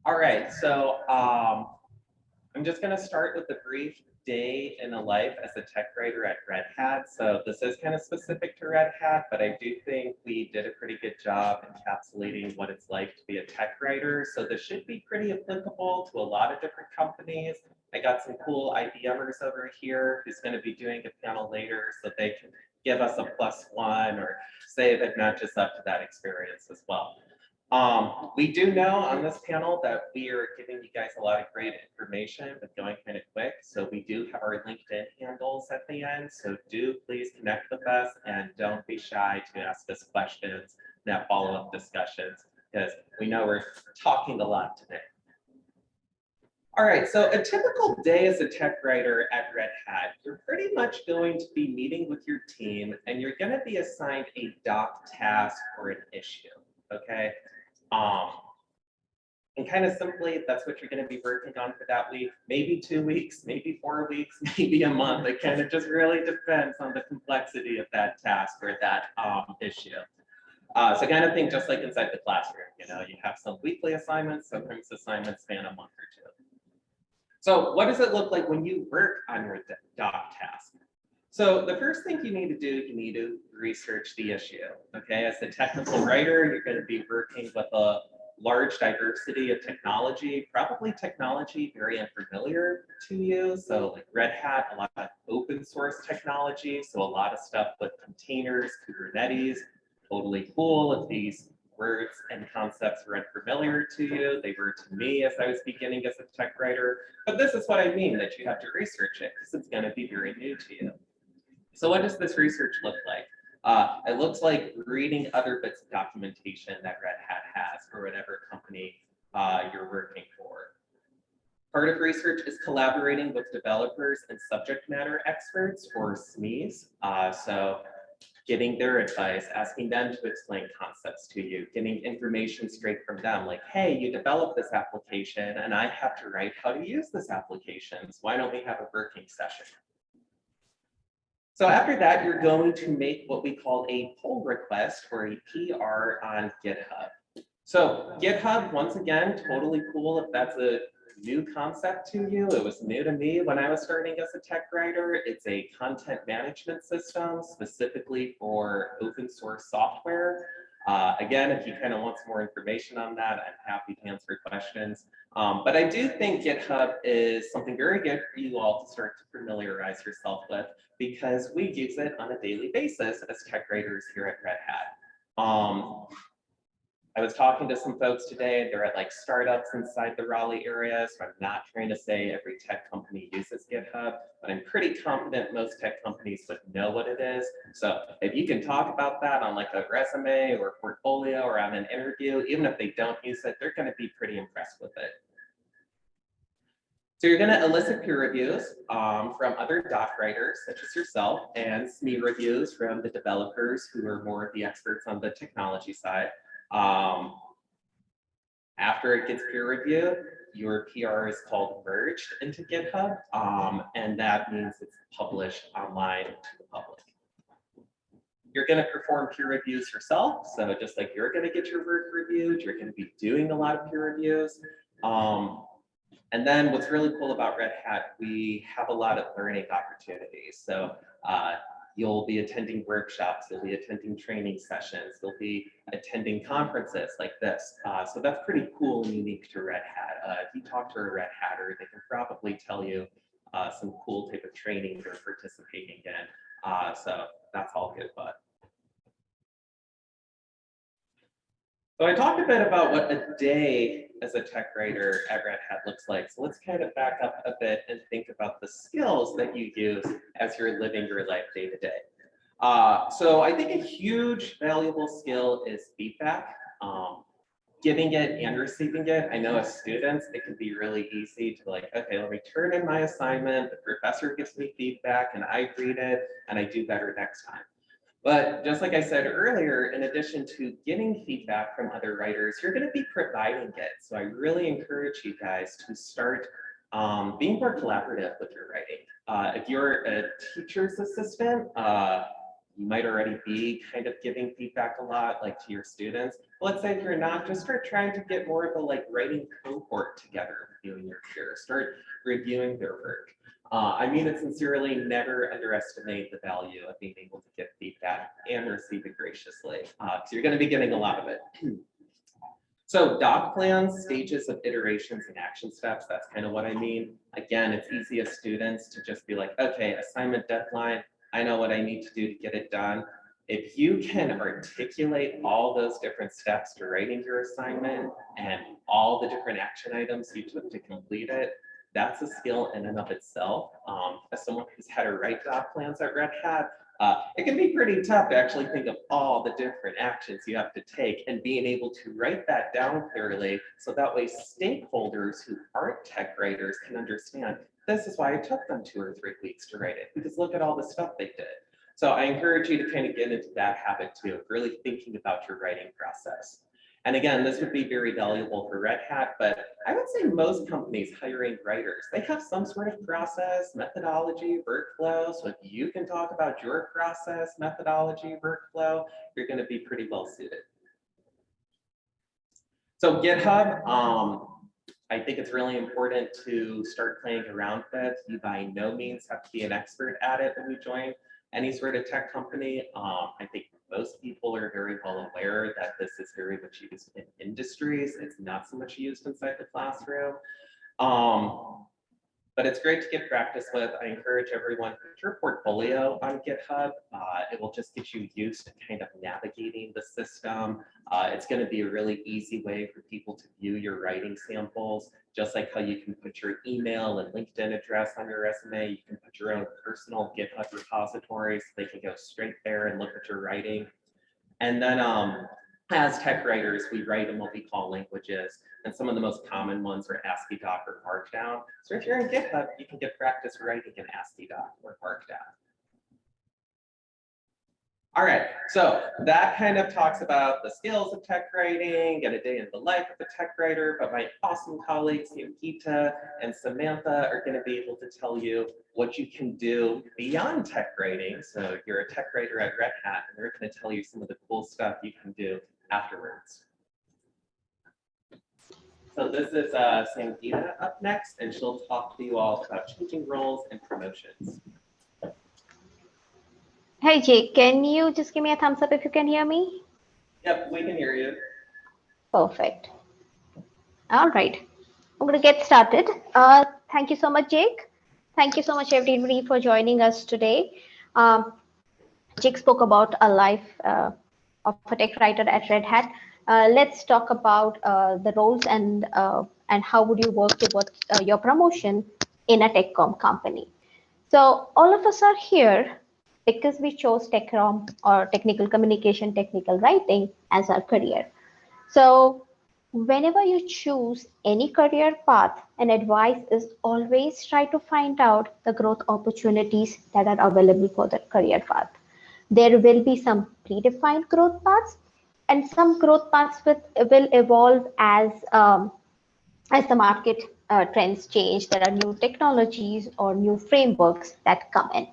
All right, so I'm just going to start with a brief day in a life as a tech writer at Red Hat. So this is kind of specific to Red Hat, but I do think we did a pretty good job encapsulating what it's like to be a tech writer. So this should be pretty applicable to a lot of different companies. I got some cool IBMers over here who's going to be doing a panel later so they can give us a +1 or say that matches up to that experience as well. We do know on this panel that we are giving you guys a lot of great information, but going kind of quick. So we do have our LinkedIn handles at the end. So do please connect with us and don't be shy to ask us questions and have follow-up discussions because we know we're talking a lot today. All right, so a typical day as a tech writer at Red Hat, you're pretty much going to be meeting with your team and you're going to be assigned a doc task or an issue, okay? And kind of simply, that's what you're going to be working on for that week, maybe 2 weeks, maybe 4 weeks, maybe a month. It kind of just really depends on the complexity of that task or that issue. So kind of think just like inside the classroom, you have some weekly assignments, sometimes assignments span a month or two. So what does it look like when you work on your doc task? So the first thing you need to do, you need to research the issue. Okay, as a technical writer, you're going to be working with a large diversity of technology, probably technology very unfamiliar to you. So like Red Hat, a lot of open source technology. So a lot of stuff with containers, Kubernetes, totally cool. If these words and concepts were unfamiliar to you, they were to me as I was beginning as a tech writer. But this is what I mean, that you have to research it because it's going to be very new to you. So what does this research look like? It looks like reading other bits of documentation that Red Hat has for whatever company you're working for. Part of research is collaborating with developers and subject matter experts or SMEs. So getting their advice, asking them to explain concepts to you, getting information straight from them, like, hey, you developed this application and I have to write how to use this application. So why don't we have a working session? So after that, you're going to make what we call a pull request or a PR on GitHub. So GitHub, once again, totally cool if that's a new concept to you. It was new to me when I was starting as a tech writer. It's a content management system specifically for open source software. Again, if you kind of want some more information on that, I'm happy to answer questions. But I do think GitHub is something very good for you all to start to familiarize yourself with because we use it on a daily basis as tech writers here at Red Hat. I was talking to some folks today, they're at like startups inside the Raleigh area, so I'm not trying to say every tech company uses GitHub, but I'm pretty confident most tech companies would know what it is. So if you can talk about that on like a resume or portfolio or on an interview, even if they don't use it, they're gonna be pretty impressed with it. So you're gonna elicit peer reviews from other doc writers, such as yourself, and SME reviews from the developers who are more of the experts on the technology side. After it gets peer reviewed, your PR is called merged into GitHub, and that means it's published online to the public. You're going to perform peer reviews yourself, so just like you're going to get your work reviewed, you're going to be doing a lot of peer reviews. And then what's really cool about Red Hat, we have a lot of learning opportunities. So you'll be attending workshops, you'll be attending training sessions, you'll be attending conferences like this. So that's pretty cool and unique to Red Hat. If you talk to a Red Hatter, they can probably tell you some cool type of training they're participating in. So that's all good, but. So I talked a bit about what a day as a tech writer at Red Hat looks like. So let's kind of back up a bit and think about the skills that you use as you're living your life day to day. So I think a huge valuable skill is feedback, giving it and receiving it. I know as students, it can be really easy to like, okay, let me turn in my assignment, the professor gives me feedback and I read it and I do better next time. But just like I said earlier, in addition to getting feedback from other writers, you're going to be providing it. So I really encourage you guys to start being more collaborative with your writing. If you're a teacher's assistant, You might already be kind of giving feedback a lot, like to your students. Let's say if you're not, just start trying to get more of a like writing cohort together with you and your peers. Start reviewing their work. I mean it sincerely, never underestimate the value of being able to get feedback and receive it graciously, because you're going to be getting a lot of it. So doc plans, stages of iterations and action steps, that's kind of what I mean. Again, it's easy as students to just be like, okay, assignment deadline, I know what I need to do to get it done. If you can articulate all those different steps to writing your assignment and all the different action items you took to complete it, that's a skill in and of itself. As someone who's had to write doc plans at Red Hat, it can be pretty tough to actually think of all the different actions you have to take and being able to write that down clearly so that way stakeholders who aren't tech writers can understand this is why it took them 2 or 3 weeks to write it, because look at all the stuff they did. So I encourage you to kind of get into that habit too, of really thinking about your writing process. And again, this would be very valuable for Red Hat, but I would say most companies hiring writers, they have some sort of process, methodology, workflow. So if you can talk about your process, methodology, workflow, you're going to be pretty well suited. So GitHub, I think it's really important to start playing around with it. You by no means have to be an expert at it when you join any sort of tech company. I think most people are very well aware that this is very much used in industries. It's not so much used inside the classroom. But it's great to get practice with. I encourage everyone, put your portfolio on GitHub. It will just get you used to kind of navigating the system. It's going to be a really easy way for people to view your writing samples, just like how you can put your email and LinkedIn address on your resume. You can put your own personal GitHub repository so they can go straight there and look at your writing. And then as tech writers, we write in what we call languages, and some of the most common ones are ASCII doc or Markdown. So if you're in GitHub, you can get practice writing in ASCII doc or Markdown. All right, so that kind of talks about the skills of tech writing and a day in the life of a tech writer, but my awesome colleagues, Sangeeta and Samantha, are going to be able to tell you what you can do beyond tech writing. So you're a tech writer at Red Hat, and they're going to tell you some of the cool stuff you can do afterwards. So this is Sangeeta up next, and she'll talk to you all about changing roles and promotions. Hey Jake, can you just give me a thumbs up if you can hear me? Yep, we can hear you. Perfect. All right, I'm going to get started. Thank you so much, Jake. Thank you so much, everybody, for joining us today. Jake spoke about a life of a tech writer at Red Hat. Let's talk about the roles and how would you work towards your promotion in a TechCom company. So all of us are here because we chose TechCom or technical communication, technical writing as our career. So whenever you choose any career path, an advice is always try to find out the growth opportunities that are available for that career path. There will be some predefined growth paths, and some growth paths will evolve as the market trends change. There are new technologies or new frameworks that come in.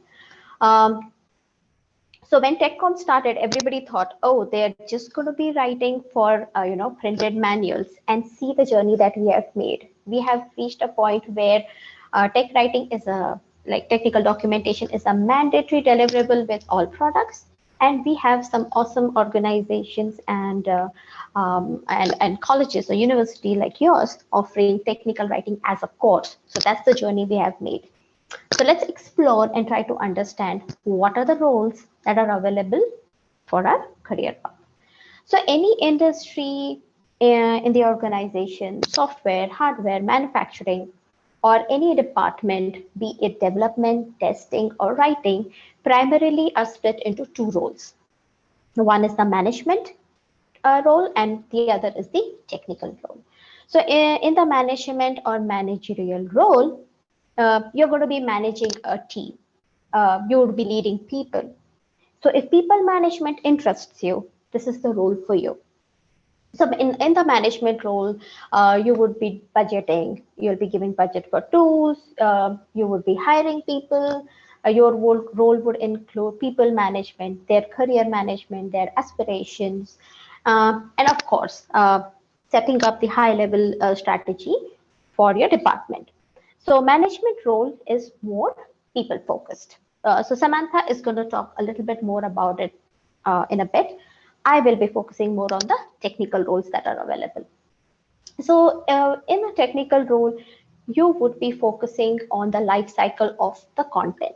So when TechCom started, everybody thought, oh, they're just going to be writing for printed manuals, and see the journey that we have made. We have reached a point where tech writing is technical documentation is a mandatory deliverable with all products, and we have some awesome organizations and colleges or university like yours offering technical writing as a course. So that's the journey we have made. So let's explore and try to understand what are the roles that are available for our career path. So any industry in the organization, software, hardware, manufacturing, or any department, be it development, testing, or writing, primarily are split into two roles. One is the management role, and the other is the technical role. So in the management or managerial role, you're going to be managing a team. You would be leading people. So if people management interests you, this is the role for you. So in the management role, you would be budgeting. You'll be giving budget for tools. You would be hiring people. Your role would include people management, their career management, their aspirations, and of course, setting up the high level strategy for your department. So management role is more people focused. So Samantha is going to talk a little bit more about it in a bit. I will be focusing more on the technical roles that are available. So in a technical role, you would be focusing on the life cycle of the content.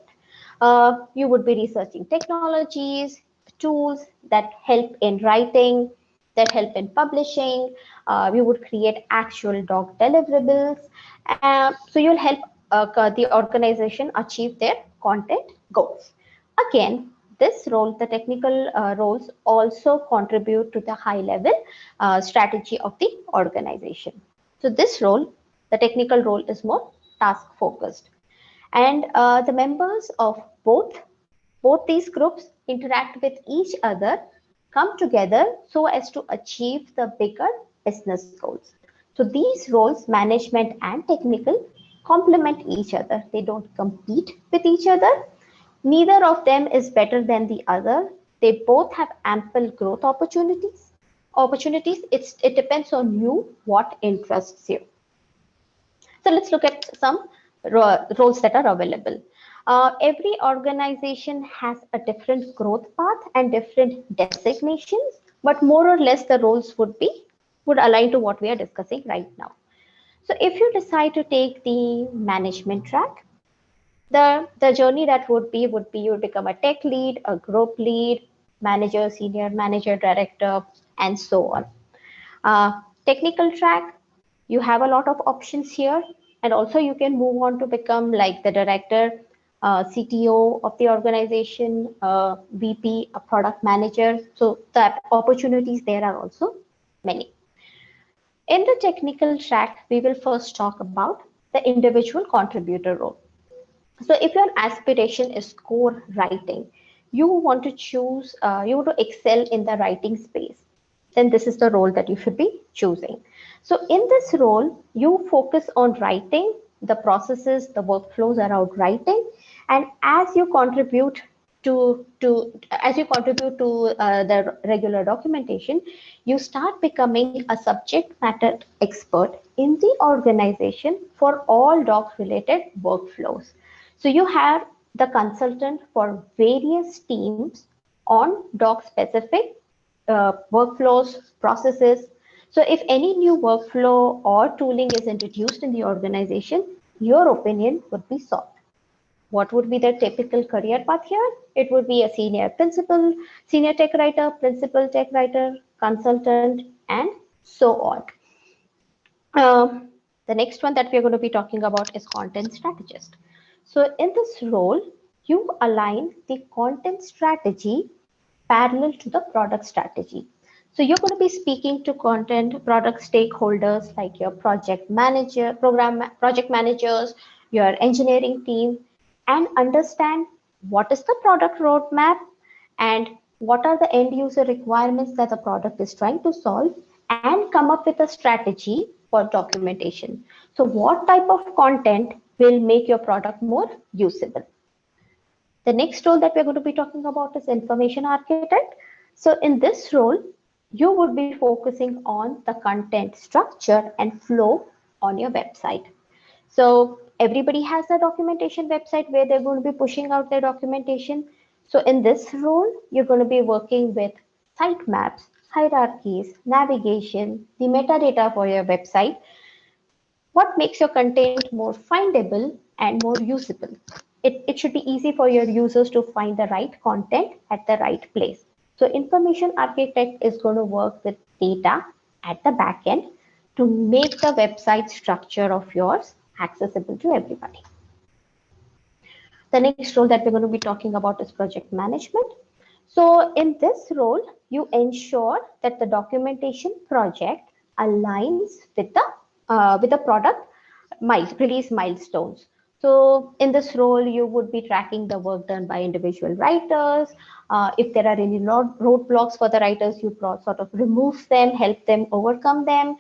You would be researching technologies, tools that help in writing, that help in publishing. You would create actual doc deliverables. So you'll help the organization achieve their content goals. Again, this role, the technical roles also contribute to the high level strategy of the organization. So this role, the technical role, is more task focused. And the members of both these groups interact with each other, come together so as to achieve the bigger business goals. So these roles, management and technical, complement each other. They don't compete with each other. Neither of them is better than the other. They both have ample growth opportunities. It depends on you what interests you. So let's look at some roles that are available. Every organization has a different growth path and different designations, but more or less the roles would align to what we are discussing right now. So if you decide to take the management track, the journey that would be you would become a tech lead, a group lead, manager, senior manager, director, and so on. Technical track, you have a lot of options here, and also you can move on to become like the director, CTO of the organization, VP, a product manager. So the opportunities there are also many. In the technical track, we will first talk about the individual contributor role. So if your aspiration is core writing, you want to choose, you want to excel in the writing space, then this is the role that you should be choosing. So in this role, you focus on writing, the processes, the workflows around writing, and as you contribute to the regular documentation, you start becoming a subject matter expert in the organization for all doc related workflows. So you have the consultant for various teams on doc specific workflows, processes. So if any new workflow or tooling is introduced in the organization, your opinion would be sought. What would be the typical career path here? It would be a senior principal, senior tech writer, principal tech writer, consultant, and so on. The next one that we're going to be talking about is content strategist. So in this role, you align the content strategy parallel to the product strategy. So you're going to be speaking to content product stakeholders like your project manager, project managers, your engineering team, and understand what is the product roadmap and what are the end user requirements that the product is trying to solve, and come up with a strategy for documentation. So what type of content will make your product more usable? The next role that we're going to be talking about is information architect. So in this role, you would be focusing on the content structure and flow on your website. So everybody has a documentation website where they're going to be pushing out their documentation. So in this role, you're going to be working with site maps, hierarchies, navigation, the metadata for your website. What makes your content more findable and more usable? It should be easy for your users to find the right content at the right place. So information architect is going to work with data at the back end to make the website structure of yours accessible to everybody. The next role that we're going to be talking about is project management. So in this role, you ensure that the documentation project aligns with the product release milestones. So in this role, you would be tracking the work done by individual writers. If there are any roadblocks for the writers, you sort of remove them, help them overcome them.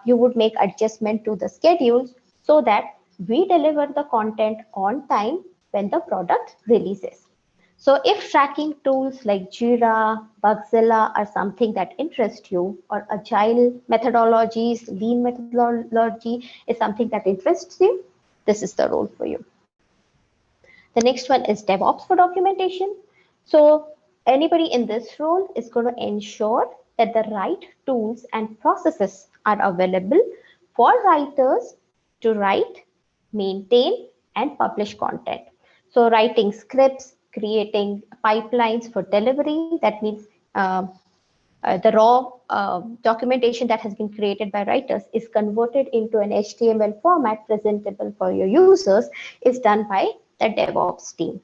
You would make adjustment to the schedules so that we deliver the content on time when the product releases. So if tracking tools like Jira, Bugzilla are something that interest you, or agile methodologies, lean methodology is something that interests you, this is the role for you. The next one is DevOps for documentation. So anybody in this role is going to ensure that the right tools and processes are available for writers to write, maintain, and publish content. So writing scripts, creating pipelines for delivery, that means uh, the raw documentation that has been created by writers is converted into an HTML format presentable for your users is done by the DevOps team.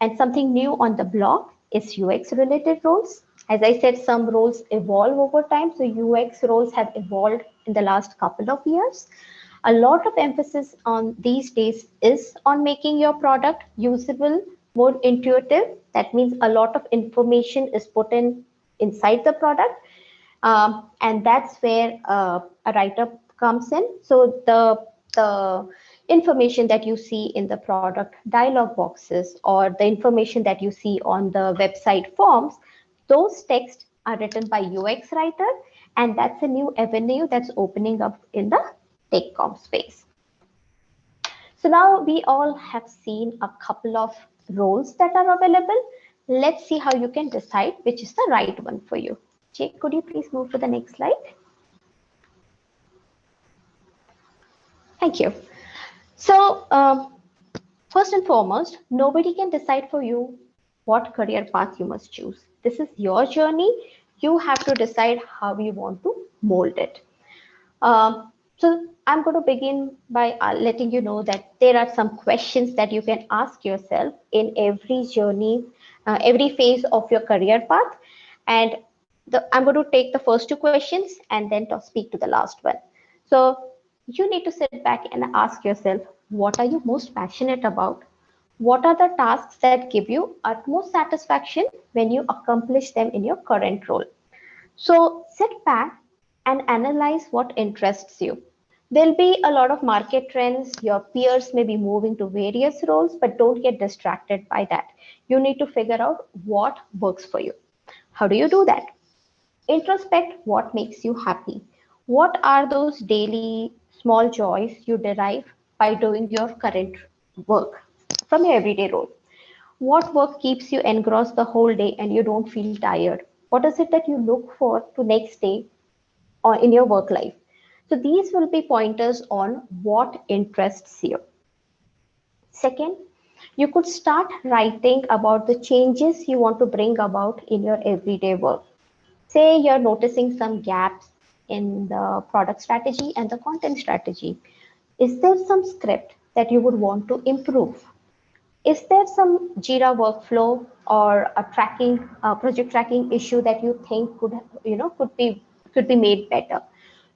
And something new on the block is UX related roles. As I said, some roles evolve over time. So UX roles have evolved in the last couple of years. A lot of emphasis on these days is on making your product usable, more intuitive. That means a lot of information is put in inside the product, and that's where a writer comes in. So the information that you see in the product dialog boxes or the information that you see on the website forms, those texts are written by UX writer, and that's a new avenue that's opening up in the TechCom space. So now we all have seen a couple of roles that are available. Let's see how you can decide which is the right one for you. Jake, could you please move to the next slide? Thank you. So first and foremost, nobody can decide for you what career path you must choose. This is your journey. You have to decide how you want to mold it. So I'm going to begin by letting you know that there are some questions that you can ask yourself in every journey, every phase of your career path. And I'm going to take the first two questions and then speak to the last one. So you need to sit back and ask yourself, what are you most passionate about? What are the tasks that give you utmost satisfaction when you accomplish them in your current role? So sit back and analyze what interests you. There'll be a lot of market trends. Your peers may be moving to various roles, but don't get distracted by that. You need to figure out what works for you. How do you do that? Introspect what makes you happy. What are those daily small joys you derive by doing your current work from your everyday role? What work keeps you engrossed the whole day and you don't feel tired? What is it that you look for to next day or in your work life? So these will be pointers on what interests you. Second, you could start writing about the changes you want to bring about in your everyday work. Say you're noticing some gaps in the product strategy and the content strategy. Is there some script that you would want to improve? Is there some Jira workflow or a project tracking issue that you think could be made better?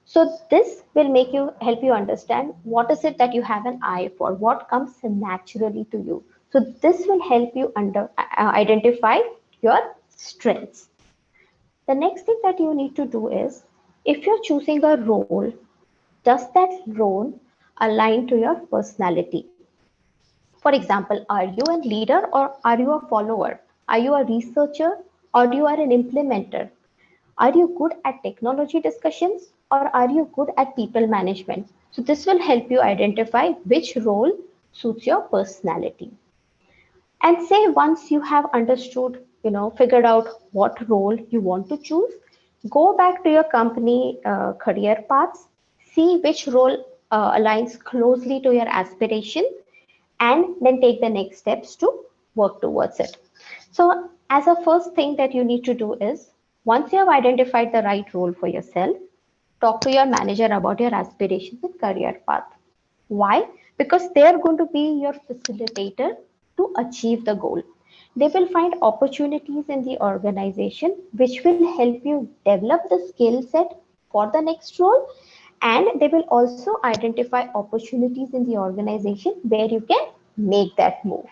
So this will make you help you understand what is it that you have an eye for, what comes naturally to you. So this will help you identify your strengths. The next thing that you need to do is, if you're choosing a role, does that role align to your personality? For example, are you a leader or are you a follower? Are you a researcher or you are an implementer? Are you good at technology discussions or are you good at people management? So this will help you identify which role suits your personality. And say once you have understood, figured out what role you want to choose, go back to your company career paths, see which role aligns closely to your aspiration, and then take the next steps to work towards it. So as a first thing that you need to do is, once you have identified the right role for yourself, talk to your manager about your aspirations and career path. Why? Because they are going to be your facilitator to achieve the goal. They will find opportunities in the organization which will help you develop the skill set for the next role, and they will also identify opportunities in the organization where you can make that move.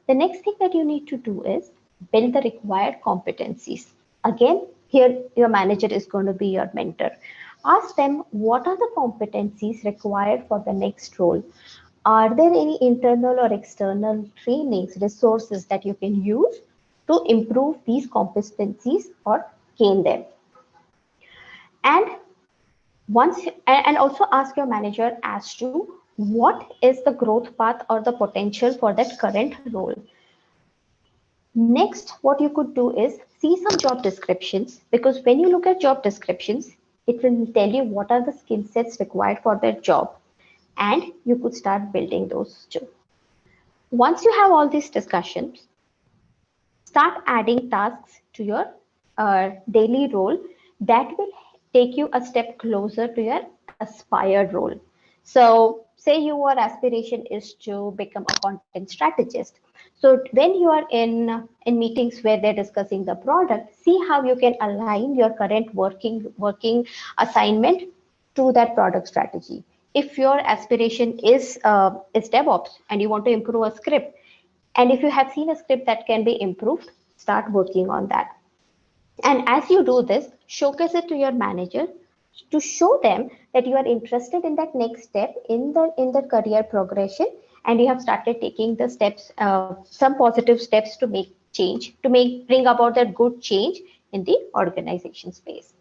The next thing that you need to do is build the required competencies. Again, here your manager is going to be your mentor. Ask them what are the competencies required for the next role. Are there any internal or external trainings, resources that you can use to improve these competencies or gain them? And and also ask your manager as to what is the growth path or the potential for that current role. Next, what you could do is see some job descriptions, because when you look at job descriptions, it will tell you what are the skill sets required for that job, and you could start building those too. Once you have all these discussions, start adding tasks to your daily role that will take you a step closer to your aspired role. So say your aspiration is to become a content strategist. So when you are in meetings where they're discussing the product, see how you can align your current working assignment to that product strategy. If your aspiration is DevOps and you want to improve a script, and if you have seen a script that can be improved, start working on that. And as you do this, showcase it to your manager to show them that you are interested in that next step in the career progression, and you have started taking the steps, some positive steps to make change, to make bring about that good change in the organization space.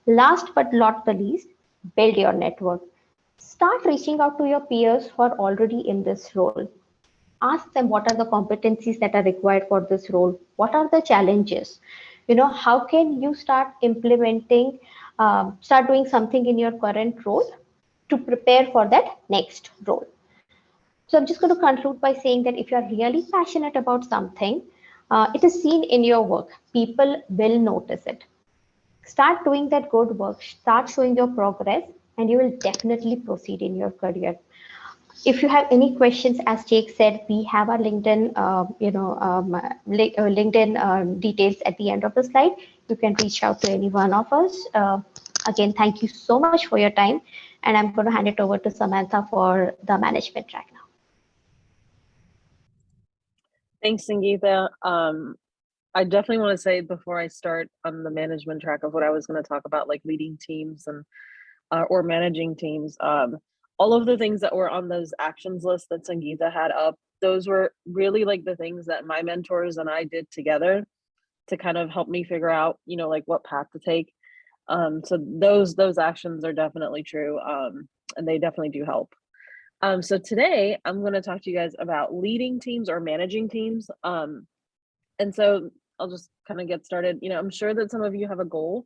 Last but not the least, build your network. Start reaching out to your peers who are already in this role. Ask them what are the competencies that are required for this role, what are the challenges, how can you start implementing, start doing something in your current role to prepare for that next role. So I'm just going to conclude by saying that if you are really passionate about something, it is seen in your work. People will notice it. Start doing that good work, start showing your progress, and you will definitely proceed in your career. If you have any questions, as Jake said, we have our LinkedIn, LinkedIn details at the end of the slide. You can reach out to any one of us. Again, thank you so much for your time. And I'm going to hand it over to Samantha for the management track now. Thanks, Sangeeta. I definitely want to say before I start on the management track of what I was going to talk about, like leading teams and or managing teams, all of the things that were on those actions lists that Sangeeta had up, those were really like the things that my mentors and I did together to kind of help me figure out, like what path to take. So those actions are definitely true, and they definitely do help. So today I'm going to talk to you guys about leading teams or managing teams. And so I'll just kind of get started. I'm sure that some of you have a goal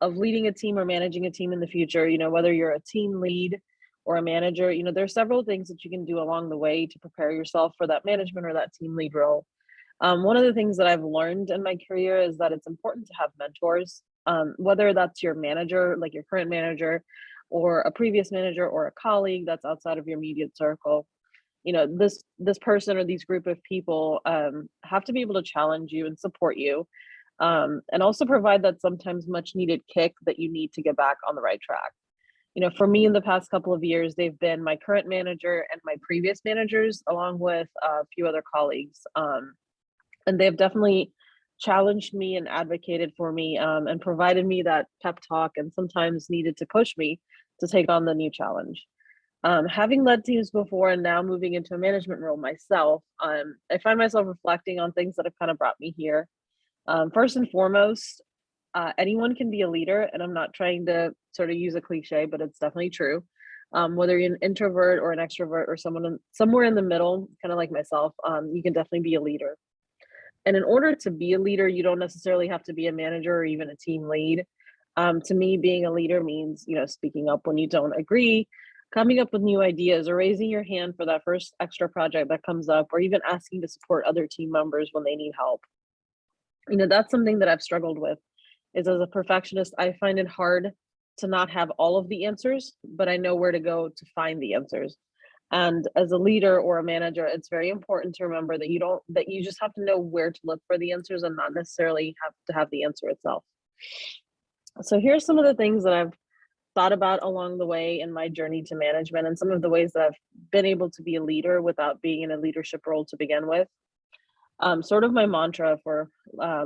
of leading a team or managing a team in the future, whether you're a team lead or a manager, there's several things that you can do along the way to prepare yourself for that management or that team lead role. One of the things that I've learned in my career is that it's important to have mentors, whether that's your manager, like your current manager, or a previous manager, or a colleague that's outside of your immediate circle. This person or these group of people have to be able to challenge you and support you, and also provide that sometimes much needed kick that you need to get back on the right track. For me, in the past couple of years, they've been my current manager and my previous managers, along with a few other colleagues. And they've definitely challenged me and advocated for me, and provided me that pep talk, and sometimes needed to push me to take on the new challenge. Having led teams before and now moving into a management role myself, I find myself reflecting on things that have kind of brought me here. First and foremost, anyone can be a leader, and I'm not trying to sort of use a cliche, but it's definitely true. Whether you're an introvert or an extrovert or someone somewhere in the middle, kind of like myself, you can definitely be a leader. And in order to be a leader, you don't necessarily have to be a manager or even a team lead. To me, being a leader means, speaking up when you don't agree, coming up with new ideas, or raising your hand for that first extra project that comes up, or even asking to support other team members when they need help. That's something that I've struggled with, is as a perfectionist, I find it hard to not have all of the answers, but I know where to go to find the answers. And as a leader or a manager, it's very important to remember that you just have to know where to look for the answers and not necessarily have to have the answer itself. So here's some of the things that I've thought about along the way in my journey to management, and some of the ways that I've been able to be a leader without being in a leadership role to begin with. Sort of my mantra for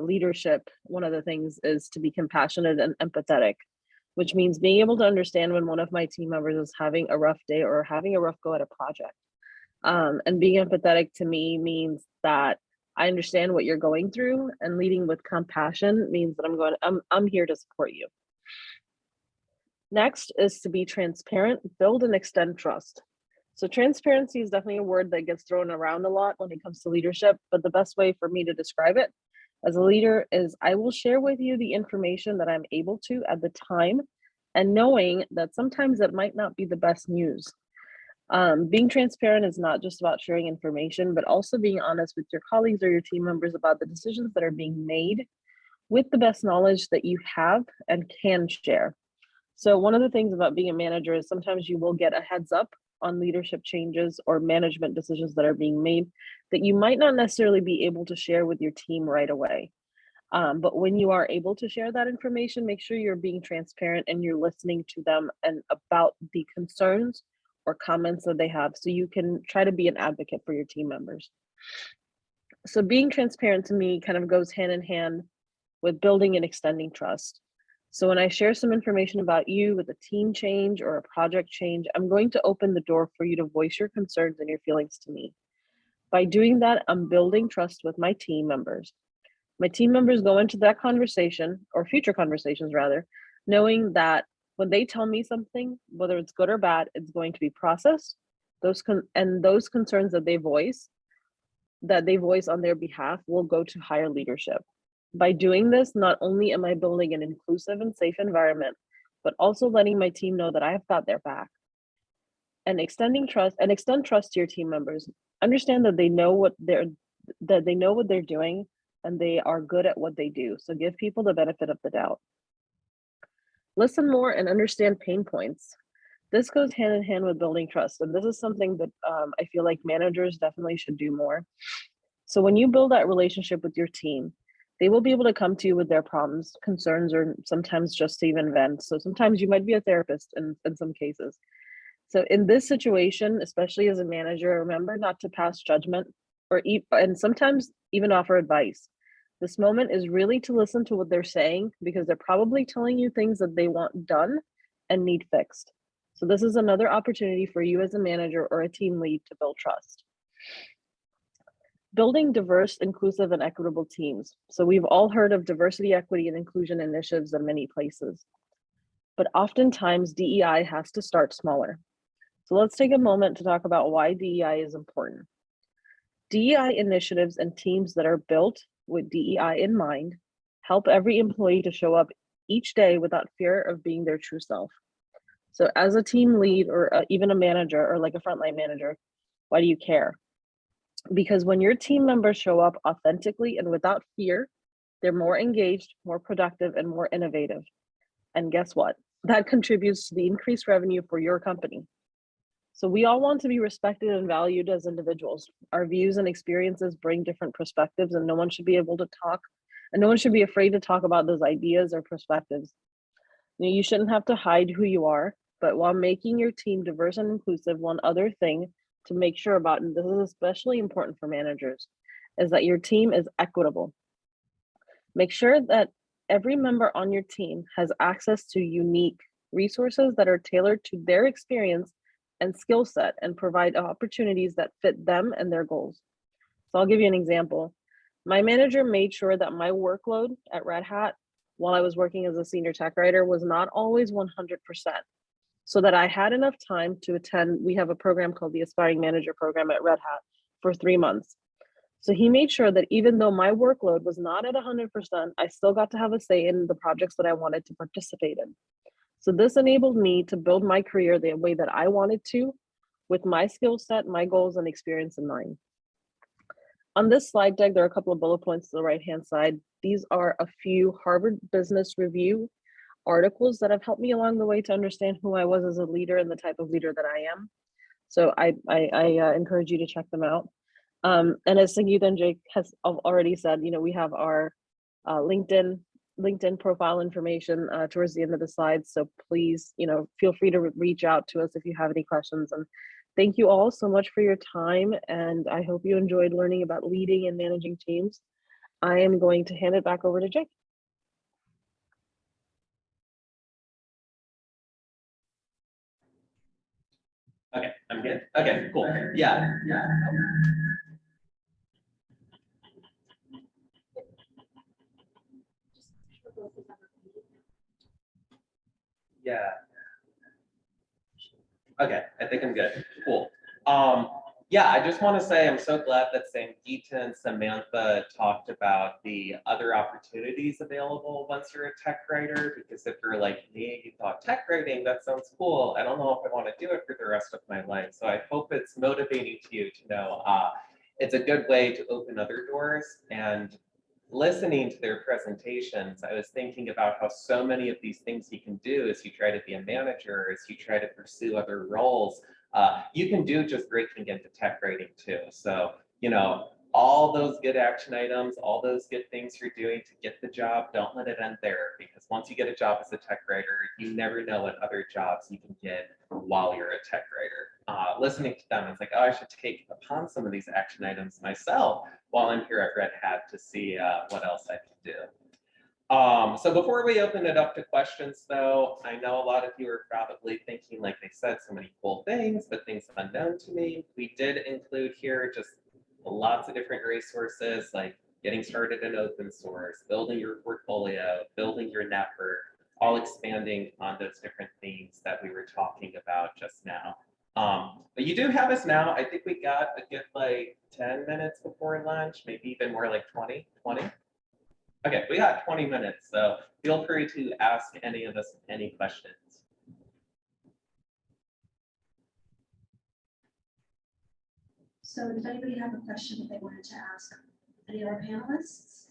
leadership, one of the things is to be compassionate and empathetic, which means being able to understand when one of my team members is having a rough day or having a rough go at a project. And being empathetic to me means that I understand what you're going through, and leading with compassion means that I'm here to support you. Next is to be transparent, build and extend trust. So transparency is definitely a word that gets thrown around a lot when it comes to leadership, but the best way for me to describe it as a leader is I will share with you the information that I'm able to at the time, and knowing that sometimes it might not be the best news. Being transparent is not just about sharing information, but also being honest with your colleagues or your team members about the decisions that are being made with the best knowledge that you have and can share. So one of the things about being a manager is sometimes you will get a heads up on leadership changes or management decisions that are being made that you might not necessarily be able to share with your team right away. But when you are able to share that information, make sure you're being transparent and you're listening to them and about the concerns or comments that they have, so you can try to be an advocate for your team members. So being transparent to me kind of goes hand in hand with building and extending trust. So when I share some information about you with a team change or a project change, I'm going to open the door for you to voice your concerns and your feelings to me. By doing that, I'm building trust with my team members. My team members go into that conversation, or future conversations rather, knowing that when they tell me something, whether it's good or bad, it's going to be processed. Those concerns that they voice on their behalf will go to higher leadership. By doing this, not only am I building an inclusive and safe environment, but also letting my team know that I have got their back. And extend trust to your team members. Understand that they know what they're doing and they are good at what they do. So give people the benefit of the doubt. Listen more and understand pain points. This goes hand in hand with building trust. And this is something that I feel like managers definitely should do more. So when you build that relationship with your team, they will be able to come to you with their problems, concerns, or sometimes just to even vent. So sometimes you might be a therapist in some cases. So in this situation, especially as a manager, remember not to pass judgment and sometimes even offer advice. This moment is really to listen to what they're saying, because they're probably telling you things that they want done and need fixed. So this is another opportunity for you as a manager or a team lead to build trust. Building diverse, inclusive, and equitable teams. So we've all heard of diversity, equity, and inclusion initiatives in many places, but oftentimes DEI has to start smaller. So let's take a moment to talk about why DEI is important. DEI initiatives and teams that are built with DEI in mind help every employee to show up each day without fear of being their true self. So as a team lead or even a manager or like a frontline manager, why do you care? Because when your team members show up authentically and without fear, they're more engaged, more productive, and more innovative. And guess what? That contributes to the increased revenue for your company. So we all want to be respected and valued as individuals. Our views and experiences bring different perspectives, and no one should be able to talk, and no one should be afraid to talk about those ideas or perspectives. You shouldn't have to hide who you are, but while making your team diverse and inclusive, one other thing to make sure about, and this is especially important for managers, is that your team is equitable. Make sure that every member on your team has access to unique resources that are tailored to their experience and skill set and provide opportunities that fit them and their goals. So I'll give you an example. My manager made sure that my workload at Red Hat while I was working as a senior tech writer was not always 100%, so that I had enough time to attend. We have a program called the Aspiring Manager Program at Red Hat for 3 months. So he made sure that even though my workload was not at 100%, I still got to have a say in the projects that I wanted to participate in. So this enabled me to build my career the way that I wanted to, with my skill set, my goals, and experience in mind. On this slide deck, there are a couple of bullet points to the right-hand side. These are a few Harvard Business Review articles that have helped me along the way to understand who I was as a leader and the type of leader that I am. So I encourage you to check them out. And as Sangeeta and Jake has already said, we have our LinkedIn profile information towards the end of the slides. So please, feel free to reach out to us if you have any questions. And thank you all so much for your time. And I hope you enjoyed learning about leading and managing teams. I am going to hand it back over to Jake. Okay, I'm good. Okay, cool. Yeah. Yeah. Okay, I think I'm good. Cool. Yeah, I just want to say I'm so glad that Sangeeta and Samantha talked about the other opportunities available once you're a tech writer, because if you're like me, you thought tech writing, that sounds cool. I don't know if I want to do it for the rest of my life. So I hope it's motivating to you to know it's a good way to open other doors. And listening to their presentations, I was thinking about how so many of these things you can do as you try to be a manager, as you try to pursue other roles, you can do just breaking into tech writing too. So, all those good action items, all those good things you're doing to get the job, don't let it end there, because once you get a job as a tech writer, you never know what other jobs you can get while you're a tech writer. Listening to them, it's like, oh, I should take upon some of these action items myself while I'm here at Red Hat to see what else I can do. So before we open it up to questions, though, I know a lot of you are probably thinking, like they said, so many cool things, but things unknown to me. We did include here just lots of different resources, like getting started in open source, building your portfolio, building your network, all expanding on those different themes that we were talking about just now. But you do have us now. I think we got a good like 10 minutes before lunch, maybe even more like 20. Okay, we got 20 minutes, so feel free to ask any of us any questions. So does anybody have a question that they wanted to ask any of our panelists?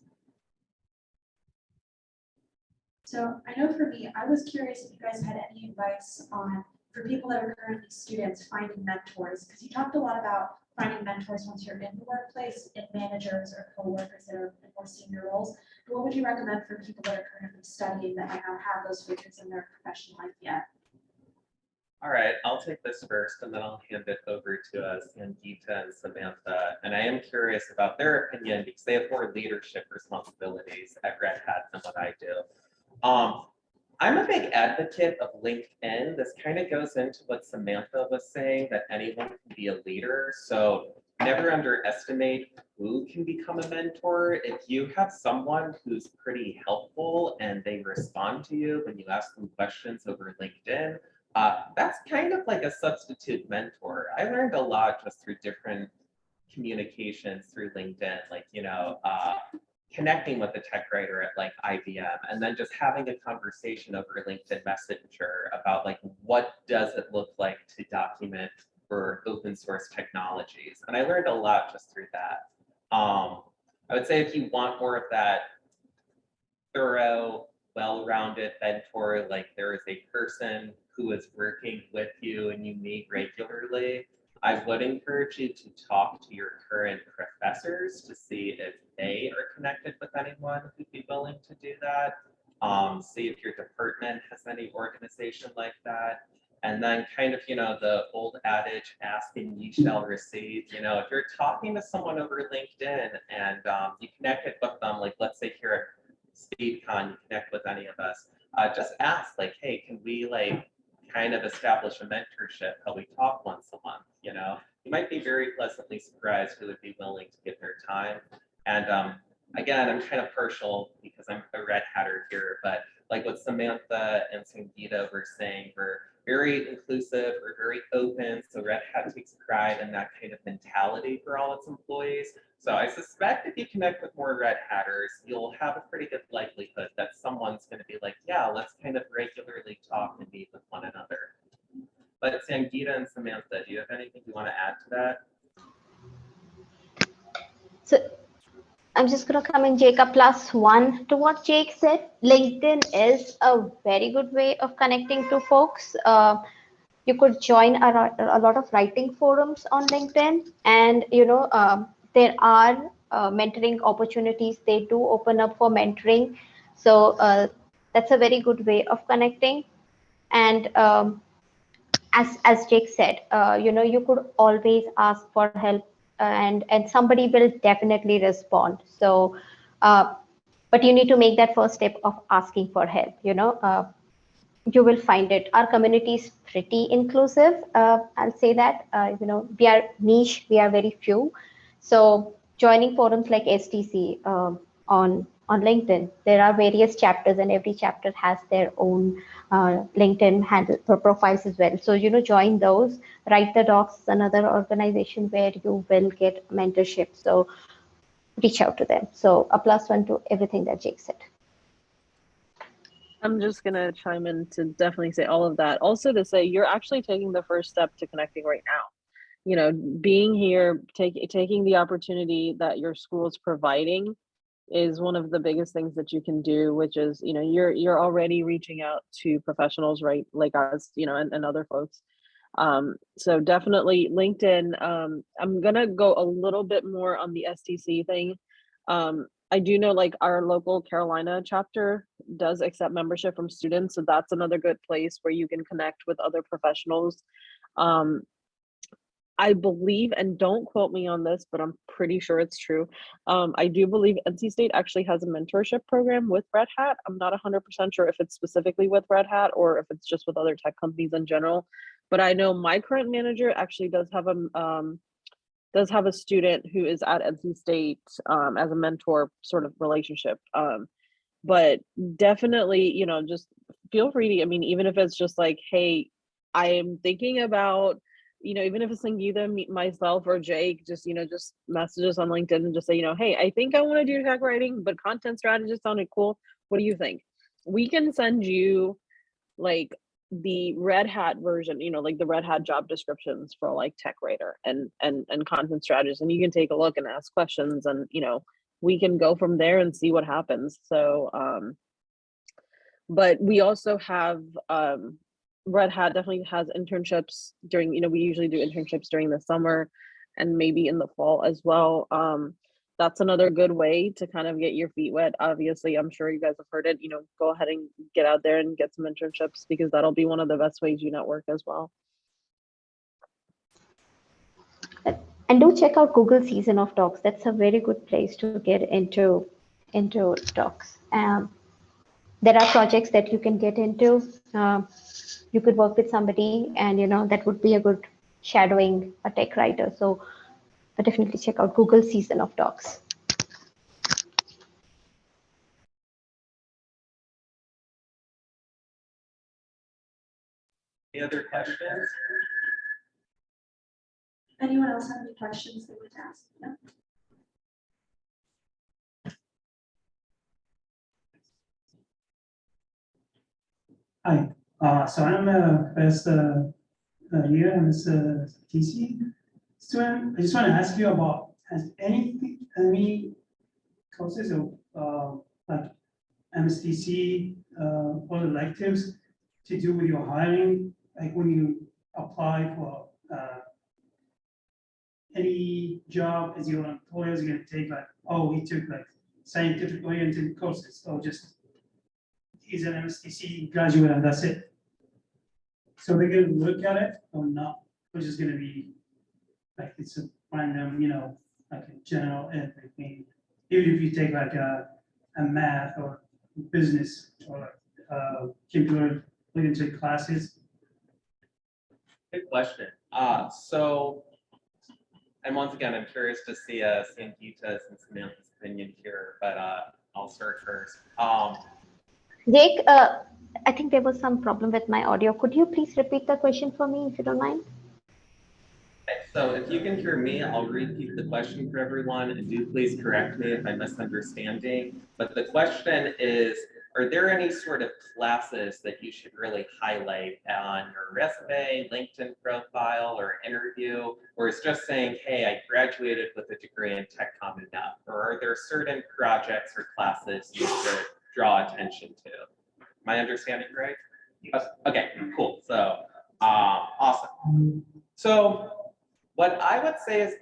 So I know for me, I was curious if you guys had any advice on, for people that are currently students, finding mentors, because you talked a lot about finding mentors once you're in the workplace, in managers or coworkers that are in more senior roles. But what would you recommend for people that are currently studying that might not have those figures in their professional life yet? All right, I'll take this first, and then I'll hand it over to Sangeeta and Samantha. And I am curious about their opinion because they have more leadership responsibilities at Red Hat than what I do. I'm a big advocate of LinkedIn. This kind of goes into what Samantha was saying, that anyone can be a leader. So never underestimate who can become a mentor. If you have someone who's pretty helpful and they respond to you when you ask them questions over LinkedIn, that's kind of like a substitute mentor. I learned a lot just through different communications through LinkedIn, like, connecting with a tech writer at like IBM, and then just having a conversation over LinkedIn Messenger about like, what does it look like to document for open source technologies? And I learned a lot just through that. I would say if you want more of that thorough, well-rounded mentor, like there is a person who is working with you and you meet regularly, I would encourage you to talk to your current professors to see if they are connected with anyone who'd be willing to do that. See if your department has any organization like that. And then kind of, the old adage, ask and ye shall receive. If you're talking to someone over LinkedIn and you connected with them, like let's say here at SpeedCon, you connect with any of us, just ask like, hey, can we like kind of establish a mentorship, how we talk once a month, You might be very pleasantly surprised who would be willing to give their time. And again, I'm kind of partial because I'm a Red Hatter here, but like what Samantha and Sangeeta were saying, we're very inclusive, we're very open, so Red Hat takes pride in that kind of mentality for all its employees. So I suspect if you connect with more Red Hatters, you'll have a pretty good likelihood that someone's going to be like, yeah, let's kind of regularly talk and meet with one another. But Sangeeta and Samantha, do you have anything you want to add to that? So I'm just going to come in, Jake, a +1 to what Jake said. LinkedIn is a very good way of connecting to folks. You could join a lot of writing forums on LinkedIn, and there are mentoring opportunities. They do open up for mentoring, so that's a very good way of connecting. And as Jake said, you could always ask for help, and somebody will definitely respond. So, but you need to make that first step of asking for help. you will find it. Our community is pretty inclusive. I'll say that. We are niche. We are very few. So joining forums like STC on LinkedIn, there are various chapters, and every chapter has their own LinkedIn handle for profiles as well. So join those. Write the Docs is another organization where you will get mentorship. So reach out to them. So a plus one to everything that Jake said. I'm just gonna chime in to definitely say all of that. Also to say you're actually taking the first step to connecting right now. Being here, taking the opportunity that your school is providing is one of the biggest things that you can do, which is, you're already reaching out to professionals, right? Like us, and other folks. So definitely LinkedIn. I'm gonna go a little bit more on the STC thing. I do know like our local Carolina chapter does accept membership from students. So that's another good place where you can connect with other professionals. I believe, and don't quote me on this, but I'm pretty sure it's true. I do believe NC State actually has a mentorship program with Red Hat. I'm not 100% sure if it's specifically with Red Hat or if it's just with other tech companies in general. But I know my current manager actually does have a student who is at NC State as a mentor sort of relationship. But definitely, just feel free to, even if it's just like, hey, I am thinking about, even if it's Sangeeta, myself, or Jake, just message us on LinkedIn and just say, hey, I think I want to do tech writing, but content strategist sounded cool. What do you think? We can send you like the Red Hat version, like the Red Hat job descriptions for like tech writer and content strategist, and you can take a look and ask questions, and we can go from there and see what happens. So but we also have Red Hat definitely has internships during, we usually do internships during the summer and maybe in the fall as well. That's another good way to kind of get your feet wet. Obviously, I'm sure you guys have heard it, go ahead and get out there and get some internships, because that'll be one of the best ways you network as well. And do check out Google Season of Docs. That's a very good place to get into docs. There are projects that you can get into. You could work with somebody, and that would be a good shadowing a tech writer. So definitely check out Google Season of Docs. Any other questions? Anyone else have any questions they would ask? No? Hi, so I'm first year in this TC student. I just want to ask you about, has any courses of like MSTC or electives to do with your hiring? Like when you apply for any job as your employers, you're going to take like, oh, he took like scientific oriented courses, or just he's an MSTC graduate and that's it. So they're going to look at it or not, which is going to be like it's a random, like a general ed thing. Even if you take like a math or business or computer oriented classes. Good question. And once again, I'm curious to see Sangeeta's and Samantha's opinion here, but I'll start first. Jake, I think there was some problem with my audio. Could you please repeat the question for me, if you don't mind? So if you can hear me, I'll repeat the question for everyone, and do please correct me if I'm misunderstanding. But the question is, are there any sort of classes that you should really highlight on your resume, LinkedIn profile, or interview? Or is just saying, hey, I graduated with a degree in tech comm enough? Or are there certain projects or classes you should draw attention to? Am I understanding right? Yes. Okay, cool. So awesome. So what I would say is,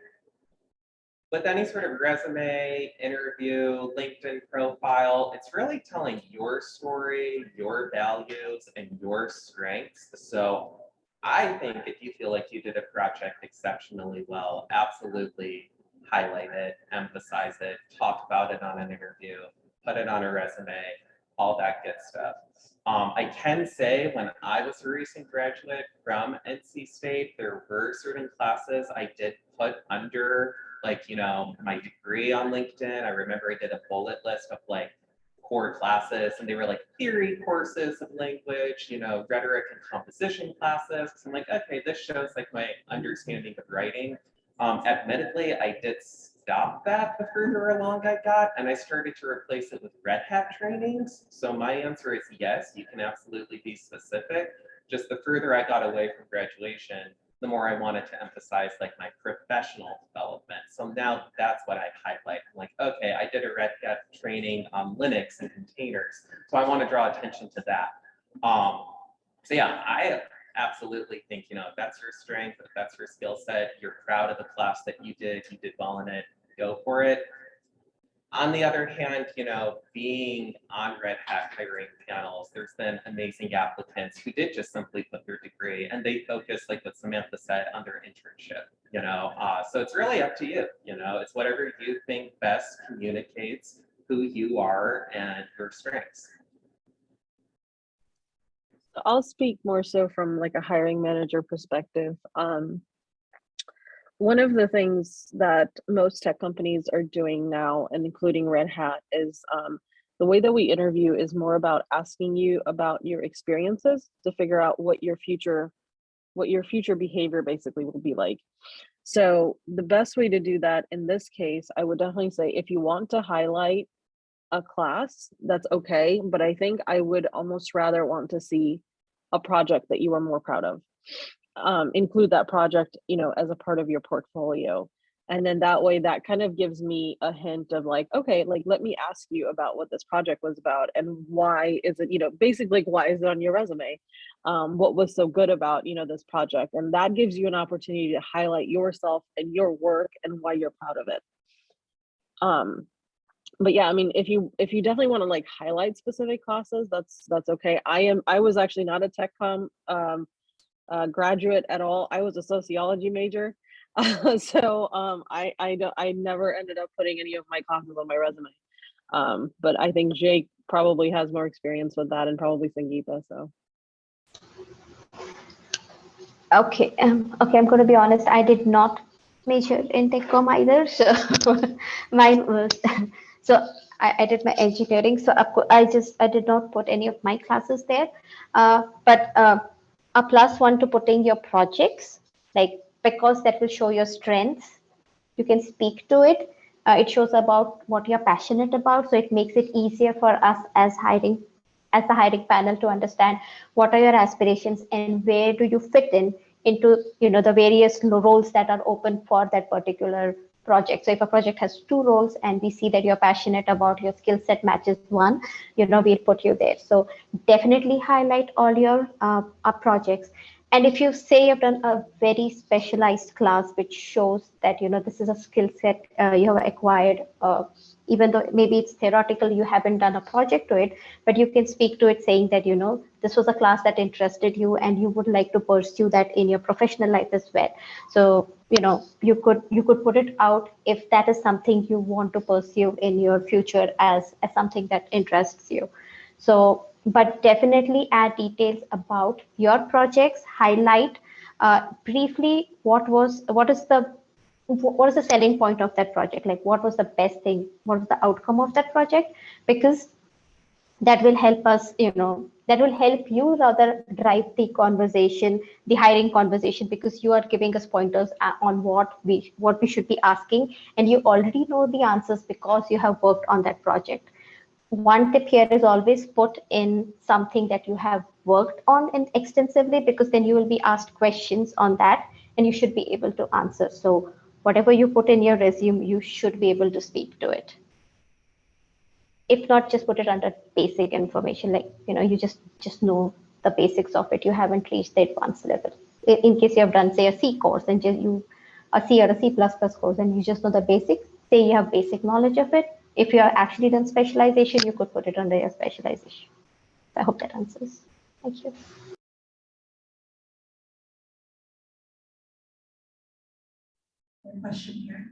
with any sort of resume, interview, LinkedIn profile, it's really telling your story, your values, and your strengths. So I think if you feel like you did a project exceptionally well, absolutely highlight it, emphasize it, talk about it on an interview, put it on a resume, all that good stuff. I can say when I was a recent graduate from NC State, there were certain classes I did put under, like, you know, my degree on LinkedIn. I remember I did a bullet list of like core classes, and they were like theory courses of language, you know, rhetoric and composition classes. So I'm like, okay, this shows like my understanding of writing. Admittedly, I did stop that the further along I got, and I started to replace it with Red Hat trainings. So my answer is yes, you can absolutely be specific. Just the further I got away from graduation, the more I wanted to emphasize like my professional development. So now that's what I highlight. I'm like, okay, I did a Red Hat training on Linux and containers. So I want to draw attention to that. So yeah, I absolutely think, you know, if that's your strength, if that's your skill set, you're proud of the class that you did well in it, go for it. On the other hand, you know, being on Red Hat hiring panels, there's been amazing applicants who did just simply put their degree, and they focus, like what Samantha said, on their internship, you know. So it's really up to you, you know, it's whatever you think best communicates who you are and your strengths. I'll speak more so from like a hiring manager perspective. One of the things that most tech companies are doing now, and including Red Hat, is the way that we interview is more about asking you about your experiences to figure out what your future behavior basically will be like. So the best way to do that in this case, I would definitely say if you want to highlight a class, that's okay. But I think I would almost rather want to see a project that you are more proud of. Include that project, you know, as a part of your portfolio. And then that way, that kind of gives me a hint of like, okay, like, let me ask you about what this project was about and why is it, you know, basically, why is it on your resume? What was so good about, you know, this project? And that gives you an opportunity to highlight yourself and your work and why you're proud of it. But yeah, I mean, if you definitely want to like highlight specific classes, that's okay. I was actually not a tech graduate at all. I was a sociology major. So I never ended up putting any of my classes on my resume. But I think Jake probably has more experience with that, and probably Sangeeta. So Okay, okay, I'm going to be honest. I did not major in techcom either, so mine was so I did my engineering. So I did not put any of my classes there, but a +1 to putting your projects, like, because that will show your strengths. You can speak to it. It shows about what you're passionate about, so it makes it easier for us as the hiring panel to understand what are your aspirations and where do you fit into, you know, the various roles that are open for that particular project. So if a project has 2 roles and we see that you're passionate about, your skill set matches 1, you know, we'll put you there. So definitely highlight all your projects. And if you say you've done a very specialized class, which shows that, you know, this is a skill set you have acquired, even though maybe it's theoretical, you haven't done a project to it, but you can speak to it saying that, you know, this was a class that interested you and you would like to pursue that in your professional life as well. So, you know, you could put it out if that is something you want to pursue in your future as something that interests you. So, but definitely add details about your projects, highlight briefly what is the selling point of that project, like what was the best thing, what was the outcome of that project, because that will help us, you know, that will help you rather drive the conversation, the hiring conversation, because you are giving us pointers on what we should be asking, and you already know the answers because you have worked on that project. One tip here is always put in something that you have worked on extensively, because then you will be asked questions on that and you should be able to answer. So whatever you put in your resume, you should be able to speak to it. If not, just put it under basic information, like, you know, you just know the basics of it. You haven't reached the advanced level. In case you have done, say, a C course and a C or a C++ course, and you just know the basics, say you have basic knowledge of it. If you are actually done specialization, you could put it under your specialization. I hope that answers. Thank you. Question here.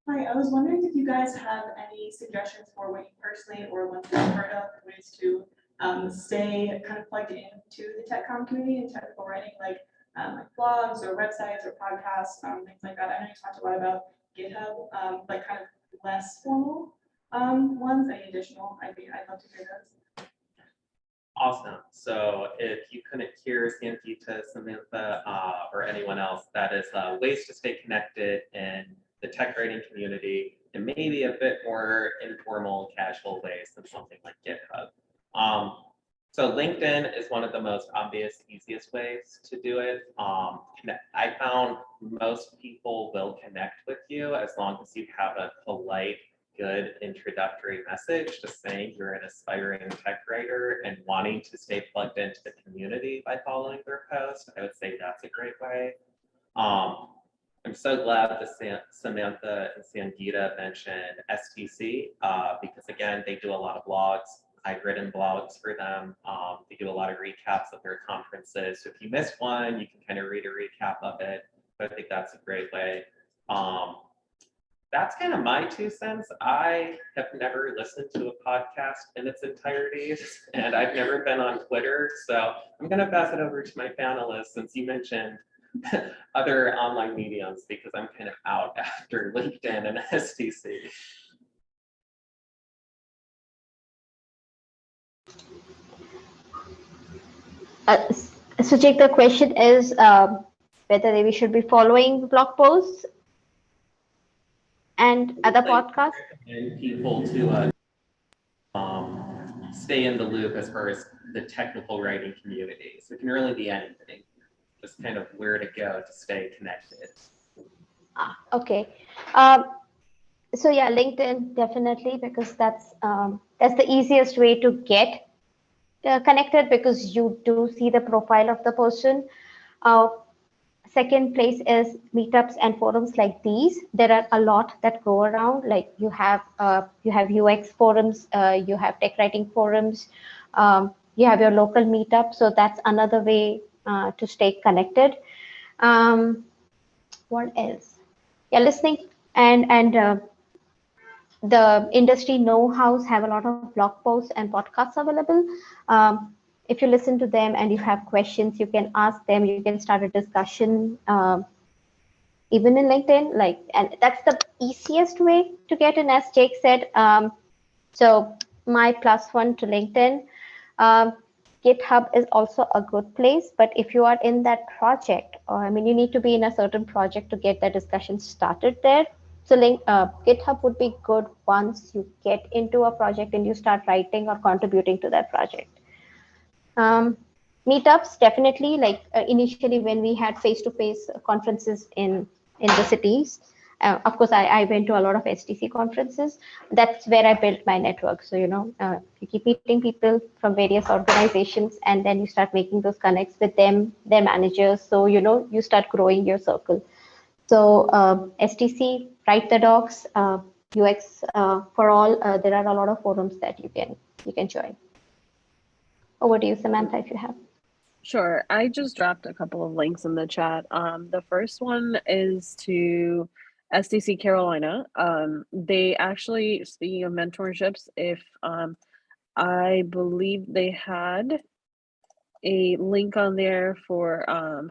Hi, I was wondering if you guys have any suggestions for what you personally or what you're part of ways to stay kind of plugged into the tech comm community and technical writing, like blogs or websites or podcasts, things like that. I know you talked a lot about GitHub, like kind of less formal ones. Any additional? I'd love to hear those. Awesome. So if you couldn't hear Sangeeta, Samantha, or anyone else, that is ways to stay connected in the tech writing community and maybe a bit more informal, casual ways than something like GitHub. So LinkedIn is one of the most obvious, easiest ways to do it. I found most people will connect with you as long as you have a polite, good introductory message, just saying you're an aspiring tech writer and wanting to stay plugged into the community by following their post. I would say that's a great way. I'm so glad that Samantha and Sangeeta mentioned STC because again, they do a lot of blogs. I've written blogs for them. They do a lot of recaps of their conferences. So if you missed one, you can kind of read a recap of it. So I think that's a great way. That's kind of my 2 cents. I have never listened to a podcast in its entirety, and I've never been on Twitter. So I'm going to pass it over to my panelists since you mentioned other online mediums because I'm kind of out after LinkedIn and STC. So Jake, the question is whether we should be following blog posts and other podcasts. And people to stay in the loop as far as the technical writing community. So it can really be anything, just kind of where to go to stay connected. Okay. So yeah, LinkedIn definitely, because that's the easiest way to get connected because you do see the profile of the person. Second place is meetups and forums like these. There are a lot that go around. Like you have UX forums, you have tech writing forums, you have your local meetup. So that's another way to stay connected. What else? Yeah, listening and the industry know-hows have a lot of blog posts and podcasts available. If you listen to them and you have questions, you can ask them. You can start a discussion, even in LinkedIn. And that's the easiest way to get in, as Jake said. So my +1 to LinkedIn. GitHub is also a good place, but if you are in that project, you need to be in a certain project to get the discussion started there. So GitHub would be good once you get into a project and you start writing or contributing to that project. Meetups, definitely, initially when we had face-to-face conferences in the cities. Of course, I went to a lot of STC conferences. That's where I built my network. So, you keep meeting people from various organizations and then you start making those connects with them, their managers. So, you start growing your circle. So STC, Write the Docs, UX for All, there are a lot of forums that you can join. Over to you, Samantha, if you have. Sure. I just dropped a couple of links in the chat. The first one is to SDC Carolina. They actually, speaking of mentorships, I believe they had a link on there for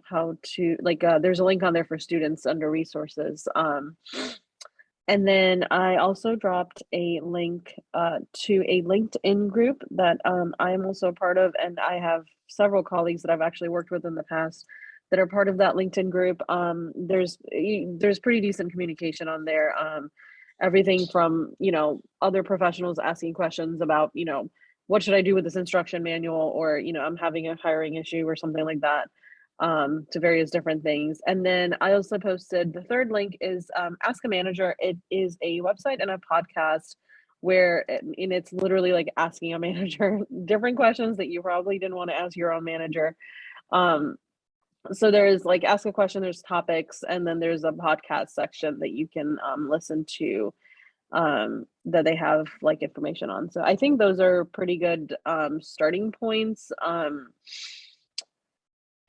how to, there's a link on there for students under resources. And then I also dropped a link to a LinkedIn group that I'm also a part of, and I have several colleagues that I've actually worked with in the past that are part of that LinkedIn group. There's pretty decent communication on there. Everything from, other professionals asking questions about, what should I do with this instruction manual, or, I'm having a hiring issue or something like that, to various different things. And then I also posted the third link is Ask a Manager. It is a website and a podcast where it's literally like asking a manager different questions that you probably didn't want to ask your own manager. So there's ask a question, there's topics, and then there's a podcast section that you can listen to that they have information on. So I think those are pretty good starting points.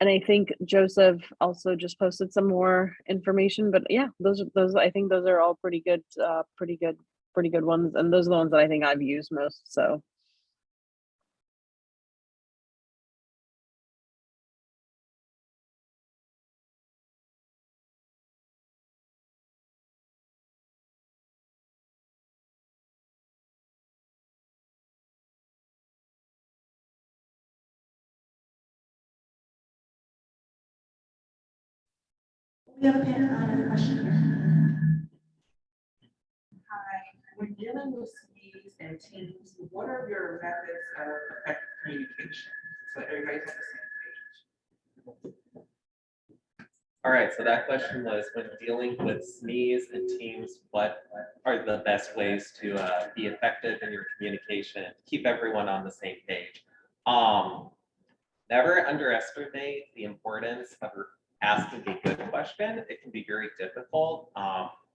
And I think Joseph also just posted some more information, but yeah, those I think those are all pretty good ones, and those are the ones that I think I've used most. So We have another question here. Hi, when dealing with SMEs and teams, what are your methods of effective communication so everybody's on the same page? All right, so that question was, when dealing with SMEs and teams, what are the best ways to be effective in your communication, keep everyone on the same page? Never underestimate the importance of asking a good question. It can be very difficult.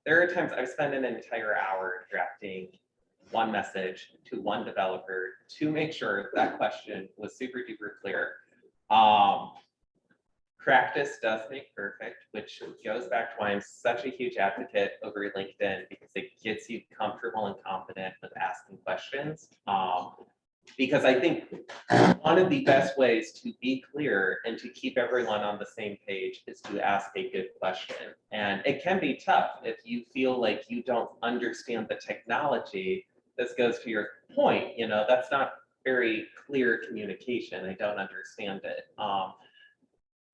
There are times I've spent an entire hour drafting one message to one developer to make sure that question was super duper clear. Practice does make perfect, which goes back to why I'm such a huge advocate over LinkedIn, because it gets you comfortable and confident with asking questions. Because I think one of the best ways to be clear and to keep everyone on the same page is to ask a good question. And it can be tough if you feel like you don't understand the technology. This goes to your point, that's not very clear communication. I don't understand it.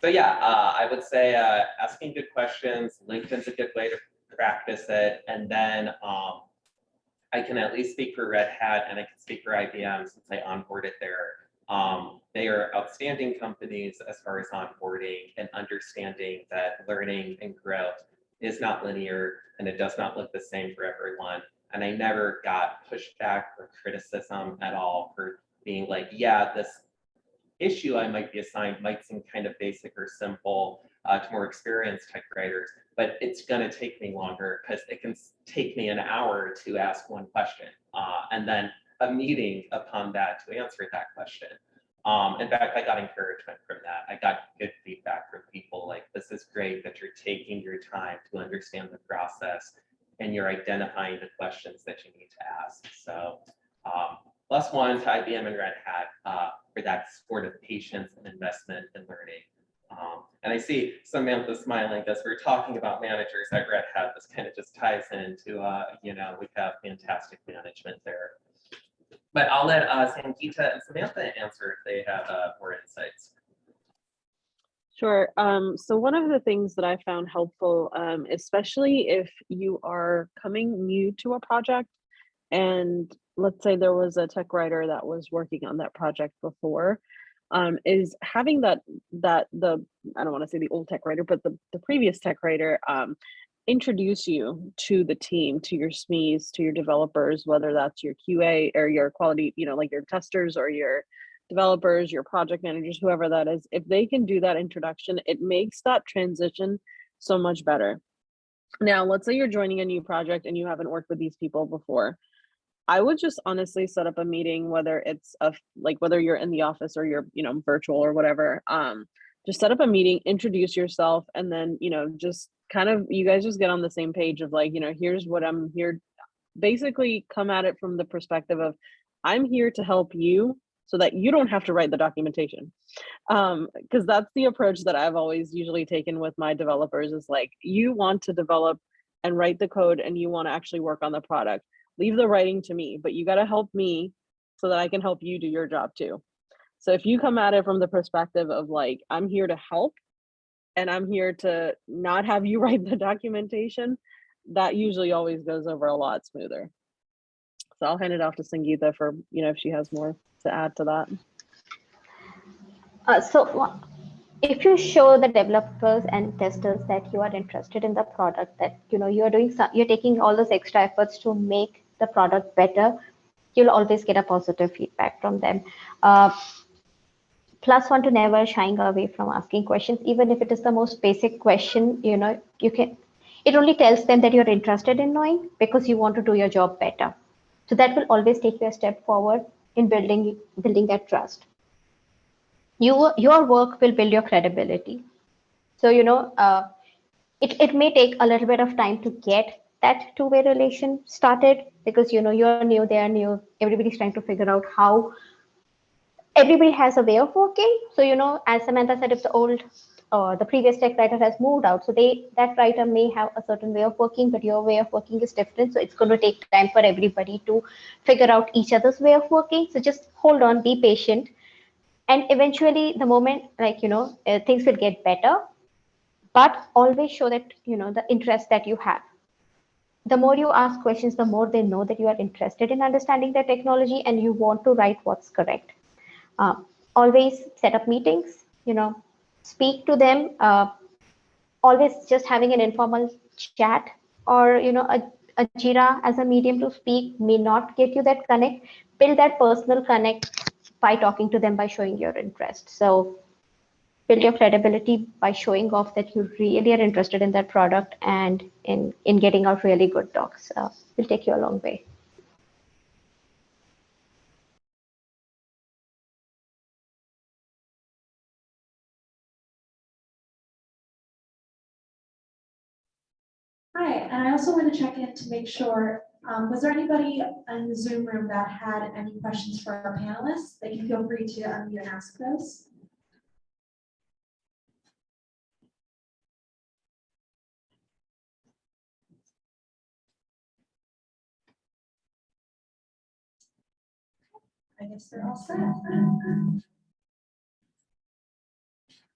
So yeah, I would say asking good questions, LinkedIn's a good way to practice it. And then I can at least speak for Red Hat, and I can speak for IBM since I onboarded there. They are outstanding companies as far as onboarding and understanding that learning and growth is not linear and it does not look the same for everyone. And I never got pushback or criticism at all for being like, yeah, this issue I might be assigned might seem kind of basic or simple to more experienced tech writers, but it's going to take me longer because it can take me an hour to ask one question and then a meeting upon that to answer that question. In fact, I got encouragement from that. I got good feedback from people like, this is great that you're taking your time to understand the process and you're identifying the questions that you need to ask. So +1 to IBM and Red Hat for that sort of patience and investment in learning. And I see Samantha smiling as we're talking about managers at Red Hat. This kind of just ties into, we have fantastic management there. But I'll let Sangeeta and Samantha answer if they have more insights. Sure. So one of the things that I found helpful, especially if you are coming new to a project, and let's say there was a tech writer that was working on that project before, is having the I don't want to say the old tech writer, but the previous tech writer introduce you to the team, to your SMEs, to your developers, whether that's your QA or your quality, like your testers or your developers, your project managers, whoever that is. If they can do that introduction, it makes that transition so much better. Now, let's say you're joining a new project and you haven't worked with these people before. I would just honestly set up a meeting, whether it's whether you're in the office or you're, virtual or whatever. Just set up a meeting, introduce yourself, and then, just kind of, you guys just get on the same page of here's what I'm here. Basically come at it from the perspective of, I'm here to help you so that you don't have to write the documentation. Because that's the approach that I've always usually taken with my developers is you want to develop and write the code and you want to actually work on the product. Leave the writing to me, but you got to help me so that I can help you do your job too. So if you come at it from the perspective of I'm here to help and I'm here to not have you write the documentation, that usually always goes over a lot smoother. So I'll hand it off to Sangeeta for, if she has more to add to that. So if you show the developers and testers that you are interested in the product, that you're taking all those extra efforts to make the product better, you'll always get a positive feedback from them. +1 to never shying away from asking questions, even if it is the most basic question. It only tells them that you're interested in knowing because you want to do your job better. So that will always take you a step forward in building that trust. Your work will build your credibility. So, it may take a little bit of time to get that two-way relation started because, you're new, they are new, everybody's trying to figure out how everybody has a way of working. So, as Samantha said, if the previous tech writer has moved out, so that writer may have a certain way of working, but your way of working is different. So it's going to take time for everybody to figure out each other's way of working. So just hold on, be patient. And eventually the moment, things will get better. but always show that, the interest that you have. The more you ask questions, the more they know that you are interested in understanding the technology and you want to write what's correct. Always set up meetings, speak to them. Always just having an informal chat or, a Jira as a medium to speak may not get you that connect. Build that personal connect by talking to them, by showing your interest. So build your credibility by showing off that you really are interested in that product, and in getting out really good docs will take you a long way. Hi, and I also want to check in to make sure, was there anybody in the Zoom room that had any questions for our panelists? They can feel free to unmute and ask those. I guess they're all set.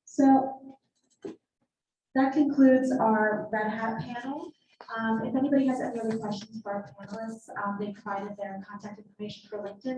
So that concludes our Red Hat panel. If anybody has any other questions for our panelists, they provided their contact information for LinkedIn.